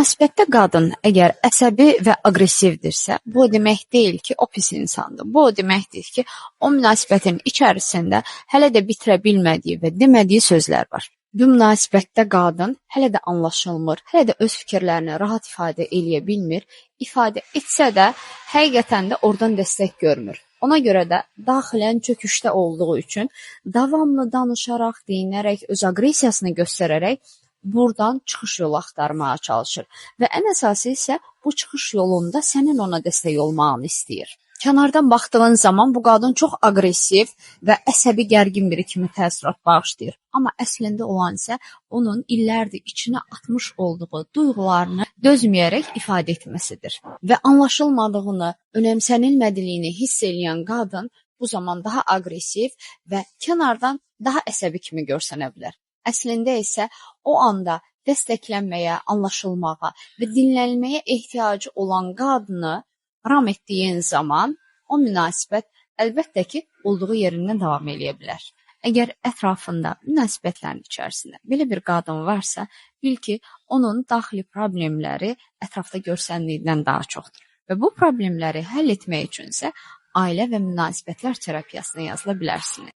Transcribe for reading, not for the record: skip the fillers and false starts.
Münasibətdə qadın əgər əsəbi və aqressivdirsə, bu o demək deyil ki, o pis insandır. Bu o deməkdir ki, o münasibətin içərisində hələ də bitirə bilmədiyi və demədiyi sözlər var. Bu münasibətdə qadın hələ də anlaşılmır, hələ də öz fikirlərini rahat ifadə eləyə bilmir. İfadə etsə də həqiqətən də oradan dəstək görmür. Ona görə də daxilən çöküşdə olduğu üçün davamlı danışaraq, deyinərək, öz aqressiyasını göstərərək buradan çıxış yolu axtarmağa çalışır. Və ən əsası isə bu çıxış yolunda sənin ona dəstək olmağını istəyir. Kənardan baxdığın zaman bu qadın çox aqressiv və əsəbi gərgin biri kimi təəssürat bağışlayır. Amma əslində olan isə onun illərdir içinə atmış olduğu duyğularını dözməyərək ifadə etməsidir. Və anlaşılmadığını, önəmsənilmədiyini hiss eləyən qadın bu zaman daha aqressiv və kənardan daha əsəbi kimi görsənə bilər. Əslində isə o anda dəstəklənməyə, anlaşılmağa və dinlənilməyə ehtiyacı olan qadını ram etdiyin zaman o münasibət əlbəttə ki, olduğu yerindən davam edə bilər. Əgər ətrafında, münasibətlərin içərisində belə bir qadın varsa, bil ki, onun daxili problemləri ətrafda görsəndiyindən daha çoxdur. Və bu problemləri həll etmək üçünsə ailə və münasibətlər terapiyasına yazıla bilərsiniz.